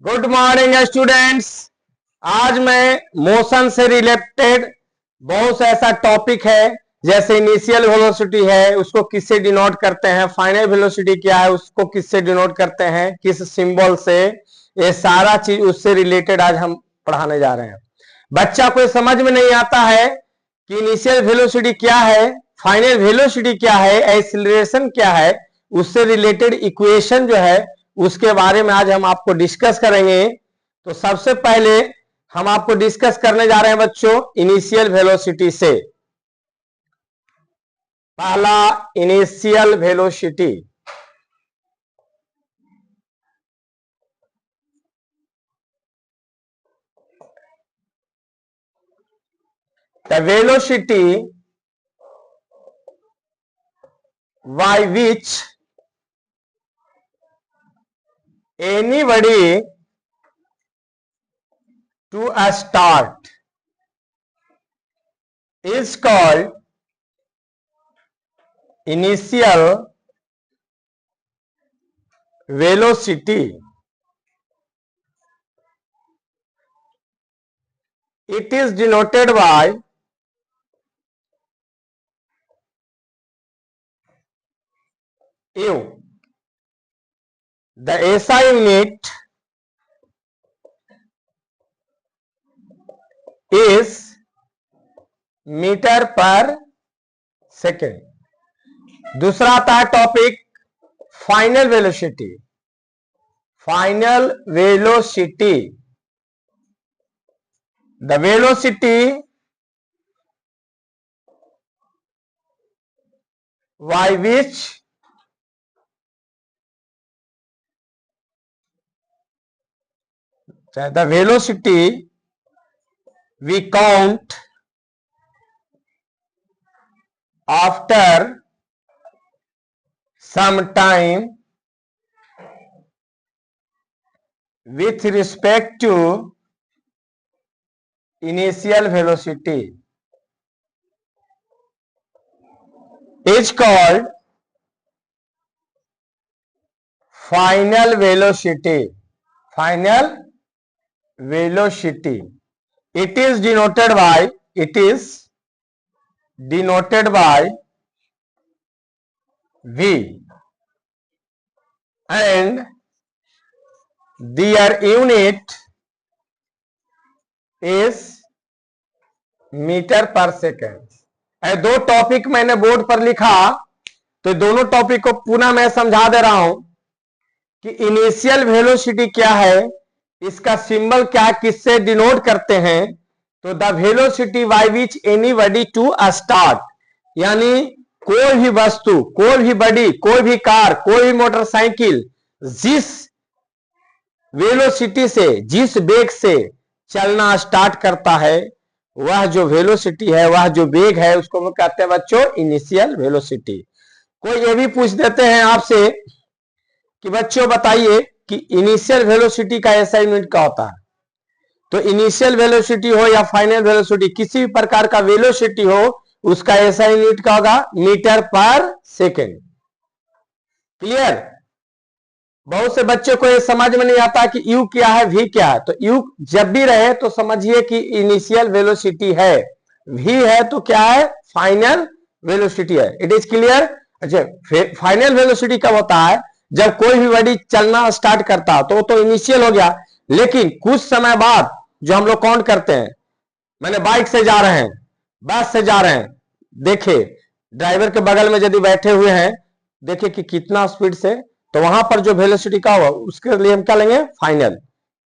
Good morning students. आज मैं motion से रिलेटेड बहुत सा ऐसा टॉपिक है, जैसे इनिशियल वेलोसिटी है उसको किससे डिनोट करते हैं, फाइनल वेलोसिटी क्या है उसको किससे डिनोट करते हैं, किस सिंबल से, ये सारा चीज उससे रिलेटेड आज हम पढ़ाने जा रहे हैं। बच्चा को समझ में नहीं आता है कि इनिशियल वेलोसिटी क्या है, फाइनल वेलोसिटी क्या है, एक्सीलरेशन क्या है, उससे रिलेटेड इक्वेशन जो है उसके बारे में आज हम आपको डिस्कस करेंगे। तो सबसे पहले हम आपको डिस्कस करने जा रहे हैं बच्चों इनिशियल वेलोसिटी से। पहला initial velocity, the velocity by which anybody to a start is called initial velocity. It is denoted by U. The SI unit is metre पर सेकेंड। दूसरा आता है topic final velocity. Final velocity, the velocity by which the velocity we count after some time with respect to initial velocity is called final velocity. Final velocity. It is denoted by V and their unit is metre पर second. दो topic मैंने board पर लिखा, तो दोनों topic को पुनः मैं समझा दे रहा हूं कि इनिशियल वेलोसिटी क्या है, इसका सिंबल क्या, किससे डिनोट करते हैं। तो the velocity by which anybody to a start, यानी कोई भी वस्तु, कोई भी बॉडी, कोई भी कार, कोई भी मोटरसाइकिल जिस वेलोसिटी से, जिस वेग से चलना स्टार्ट करता है, वह जो वेलोसिटी है, वह जो वेग है, उसको हम कहते हैं बच्चों इनिशियल वेलोसिटी। कोई ये भी पूछ देते हैं आपसे कि बच्चों बताइए कि इनिशियल वेलोसिटी का ऐसा यूनिट क्या होता है। तो इनिशियल वेलोसिटी हो या फाइनल वेलोसिटी, किसी भी प्रकार का वेलोसिटी हो, उसका ऐसा यूनिट क्या होगा, मीटर पर सेकेंड। क्लियर। बहुत से बच्चों को ये समझ में नहीं आता कि यू क्या है, वी क्या है। तो यू जब भी रहे तो समझिए कि इनिशियल वेलोसिटी है, वी है तो क्या है, फाइनल वेलोसिटी है। It is clear. अच्छा, फाइनल वेलोसिटी कब होता है, जब कोई भी बॉडी चलना स्टार्ट करता है, तो वो तो इनिशियल हो गया, लेकिन कुछ समय बाद जो हम लोग काउंट करते हैं, मैंने बाइक से जा रहे हैं, बस से जा रहे हैं, देखिए ड्राइवर के बगल में यदि बैठे हुए हैं, देखिए कि कितना स्पीड से, तो वहां पर जो वेलोसिटी का होगा उसके लिए हम क्या लेंगे, फाइनल,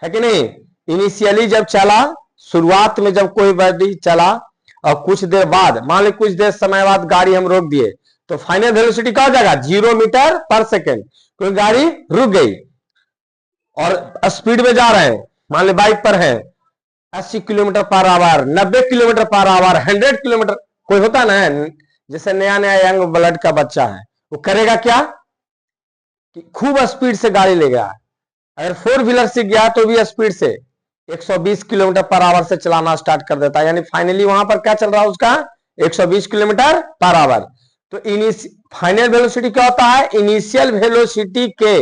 है कि नहीं। इनिशियली जब चला, शुरुआत में जब कोई बॉडी चला और कुछ देर बाद, मान ली कुछ देर समय बाद गाड़ी हम रोक दिए, तो फाइनल वेलोसिटी क्या हो जाएगा, 0 मीटर पर सेकेंड, क्योंकि गाड़ी रुक गई और स्पीड में जा रहे हैं, मान ली बाइक पर है 80 kilometre per hour, 90 kilometre per hour, 100 kilometre. कोई होता ना है जैसे नया नया यंग ब्लड का बच्चा है, वो करेगा क्या कि खूब स्पीड से गाड़ी ले गया। अगर 4 व्हीलर से गया तो भी स्पीड से 120 किलोमीटर पर आवर से चलाना स्टार्ट कर देता है, यानी फाइनली वहां पर क्या चल रहा है उसका, 120 किलोमीटर पर आवर। तो फाइनल वेलोसिटी क्या होता है, इनिशियल वेलोसिटी के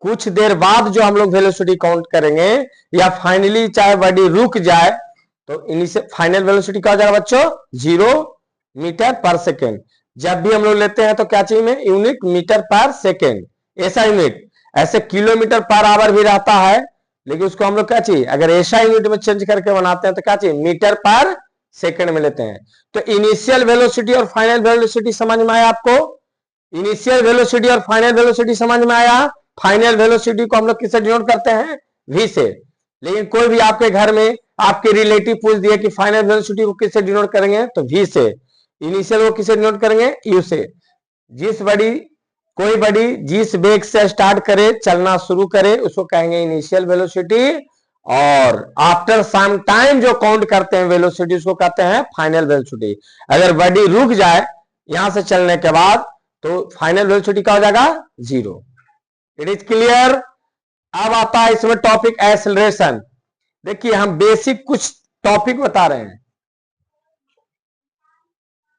कुछ देर बाद जो हम लोग वेलोसिटी काउंट करेंगे या फाइनली चाहे बॉडी रुक जाए तो इनिशियल फाइनल वेलोसिटी क्या हो जाएगा बच्चों 0 मीटर पर सेकेंड। जब भी हम लोग लेते हैं तो क्या चाहिए में यूनिट मीटर पर सेकेंड, ऐसा यूनिट। ऐसे किलोमीटर पर आवर भी रहता है लेकिन उसको हम लोग क्या चाहिए अगर ऐसा यूनिट में चेंज करके बनाते हैं तो क्या चाहिए मीटर पर सेकेंड में लेते हैं। तो इनिशियल वेलोसिटी और फाइनल वेलोसिटी समझ में आया आपको? इनिशियल वेलोसिटी और फाइनल वेलोसिटी समझ में आया? फाइनल वेलोसिटी को हम लोग किससे डिनोट करते हैं v से। लेकिन कोई भी आपके घर में आपके रिलेटिव पूछ दिए कि फाइनल वेलोसिटी को किससे डिनोट करेंगे तो v से। इनिशियल को किससे डिनोट करेंगे u से। कोई बड़ी जिस वेग से स्टार्ट करे चलना शुरू करे उसको कहेंगे इनिशियल वेलोसिटी, और आफ्टर सम टाइम जो काउंट करते हैं वेलोसिटी उसको कहते हैं फाइनल वेलोसिटी। अगर बॉडी रुक जाए यहां से चलने के बाद तो फाइनल वेलोसिटी क्या हो जाएगा 0। It is clear? अब आता है इसमें टॉपिक एक्सेलरेशन। देखिए हम बेसिक कुछ टॉपिक बता रहे हैं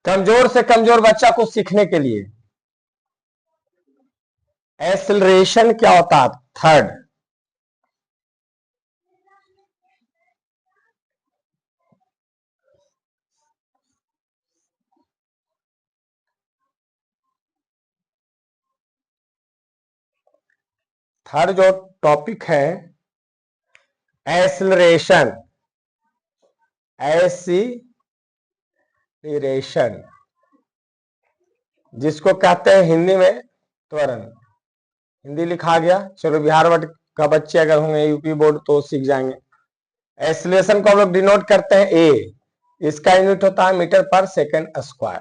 कमजोर से कमजोर बच्चा को सीखने के लिए। एक्सेलरेशन क्या होता है? थर्ड जो टॉपिक है एक्सेलरेशन, एक्सीलरेशन जिसको कहते हैं हिंदी में त्वरण। हिंदी लिखा गया, चलो बिहार बोर्ड का बच्चे अगर होंगे यूपी बोर्ड तो सीख जाएंगे। एक्सेलरेशन को हम लोग डिनोट करते हैं ए, इसका यूनिट होता है मीटर पर सेकेंड स्क्वायर।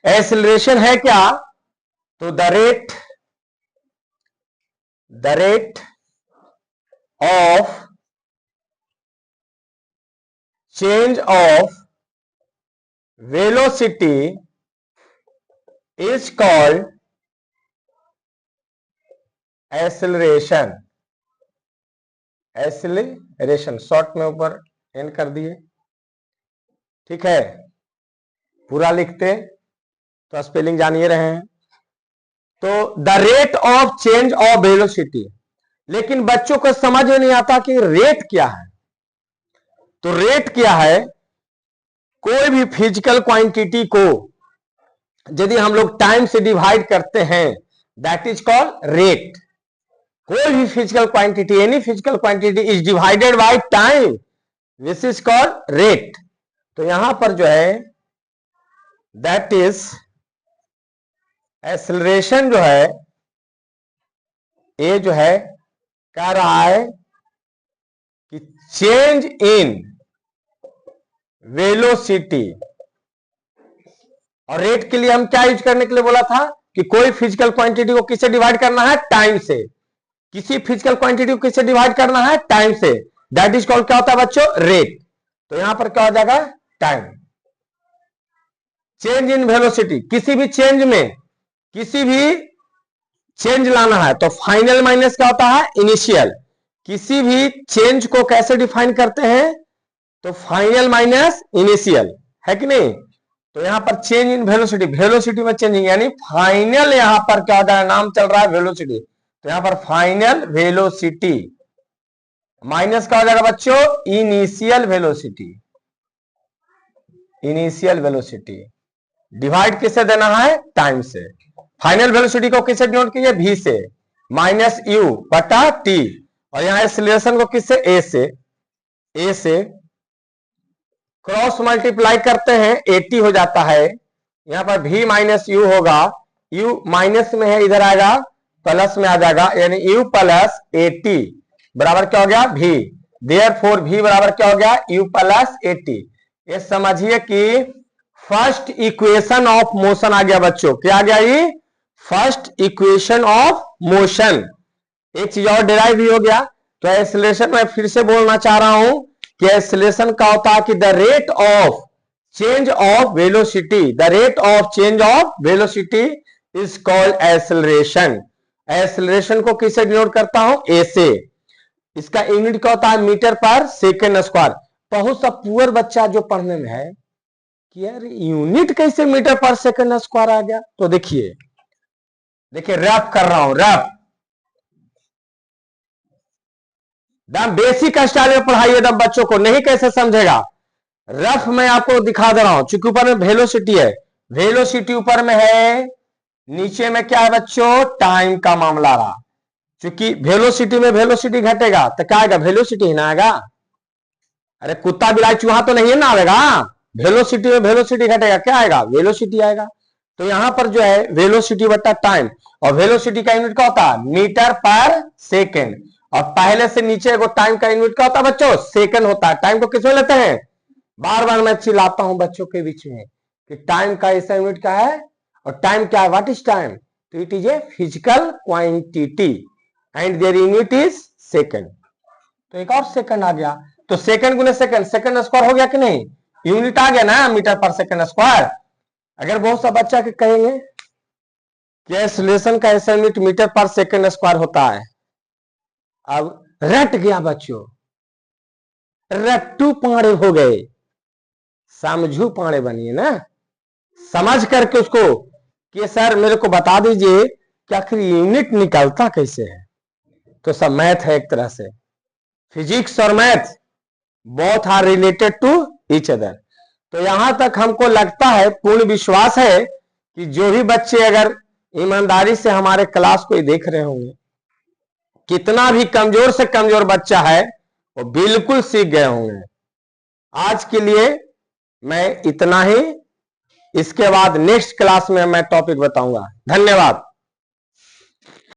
एक्सेलरेशन है क्या? तो the rate of change of velocity is called acceleration. Acceleration short में ऊपर एंड कर दिए, ठीक है। पूरा लिखते तो स्पेलिंग जान ही रहे हैं। तो the rate of change of velocity, लेकिन बच्चों को समझ में नहीं आता कि रेट क्या है। तो रेट क्या है? कोई भी फिजिकल क्वांटिटी को यदि हम लोग टाइम से डिवाइड करते हैं दैट इज कॉल्ड रेट। कोई भी physical quantity, any physical quantity is divided by time, this is called rate. तो यहां पर जो है दैट इज एक्सेलरेशन जो है ये जो है कह रहा है कि चेंज इन वेलोसिटी। और रेट के लिए हम क्या यूज करने के लिए बोला था कि कोई फिजिकल क्वांटिटी को किससे डिवाइड करना है? टाइम से। किसी फिजिकल क्वांटिटी को किससे डिवाइड करना है? टाइम से। दैट इज कॉल्ड क्या होता है बच्चों? रेट। तो यहां पर क्या हो जाएगा? टाइम। चेंज इन वेलोसिटी, किसी भी चेंज में किसी भी चेंज लाना है तो फाइनल माइनस क्या होता है? इनिशियल। किसी भी चेंज को कैसे डिफाइन करते हैं? तो फाइनल माइनस इनिशियल, है कि नहीं? तो यहां पर चेंज इन वेलोसिटी, वेलोसिटी में चेंजिंग यानी फाइनल यहां पर क्या होता है? नाम चल रहा है वेलोसिटी, तो यहां पर फाइनल वेलोसिटी माइनस क्या हो जाएगा बच्चों? Initial velocity. Initial velocity divide किससे देना है? टाइम से। फाइनल वेलोसिटी को किससे डिनोट कीजिए? v से, माइनस u बटा t। और यहां एक्सेलरेशन को किससे? a से क्रॉस मल्टीप्लाई करते हैं 80 हो जाता है। यहां पर v माइनस यू होगा, u माइनस में है इधर आएगा प्लस में आ जाएगा, यानी u प्लस 80 बराबर क्या हो गया? v। देयरफॉर v बराबर क्या हो गया? u plus 80। ये समझिए कि फर्स्ट इक्वेशन ऑफ मोशन आ गया बच्चों। क्या आ गया? ये फर्स्ट इक्वेशन ऑफ मोशन। एक चीज और डिराइव भी हो गया। तो एक्सेलरेशन मैं फिर से बोलना चाह रहा हूं कि एक्सेलरेशन का होता है कि the rate of change of velocity, the rate of change of velocity is called acceleration. Acceleration को किससे डिनोट करता हूं? ए से। इसका यूनिट क्या होता है? मीटर पर सेकेंड स्क्वायर। बहुत सा पुअर बच्चा जो पढ़ने में है कि यार यूनिट कैसे मीटर पर सेकेंड स्क्वायर आ गया? तो देखिए रफ कर रहा हूं, रफ। दम बेसिक स्टाइल में पढ़ाइए दम बच्चों को, नहीं कैसे समझेगा। रफ मैं आपको दिखा दे रहा हूं, चूंकि ऊपर में वेलोसिटी है, वेलोसिटी ऊपर में है, नीचे में क्या है बच्चों, टाइम का मामला रहा। क्योंकि वेलोसिटी में वेलोसिटी घटेगा तो क्या आएगा, वेलोसिटी ही ना आएगा। अरे कुत्ता बिलाई चूहा तो नहीं है ना आएगा, वेलोसिटी में वेलोसिटी घटेगा, क्या आएगा, वेलोसिटी आएगा। तो यहां पर जो है वेलोसिटी बटा टाइम, और वेलोसिटी का यूनिट क्या होता है, मीटर पर सेकेंड, और पहले से नीचे को टाइम का यूनिट क्या होता है बच्चों, सेकंड होता है। टाइम को किसमें लेते हैं, बार बार मैं चिल्लाता हूं बच्चों के बीच में कि टाइम का ऐसा यूनिट क्या है, और टाइम क्या है, व्हाट इज टाइम, तो it is a physical quantity and their unit is second. तो एक और सेकंड आ गया, तो सेकंड गुने सेकंड, सेकंड स्क्वायर हो गया कि नहीं, यूनिट आ गया ना, मीटर पर सेकंड स्क्वायर। अगर बहुत सा बच्चा के कहेंगे कि एक्सीलरेशन का ऐसा यूनिट मीटर पर सेकंड स्क्वायर होता है, अब रट गया बच्चों, रट्टू पाड़े हो गए, समझू पाड़े बनिए ना, समझ करके उसको कि सर मेरे को बता दीजिए कि आखिर यूनिट निकलता कैसे है। तो सब मैथ है एक तरह से, फिजिक्स और math both are related to each other. तो यहां तक हमको लगता है, पूर्ण विश्वास है कि जो भी बच्चे अगर ईमानदारी से हमारे क्लास को देख रहे होंगे, कितना भी कमजोर से कमजोर बच्चा है वो बिल्कुल सीख गए होंगे। आज के लिए मैं इतना ही, इसके बाद नेक्स्ट क्लास में मैं टॉपिक बताऊंगा। धन्यवाद।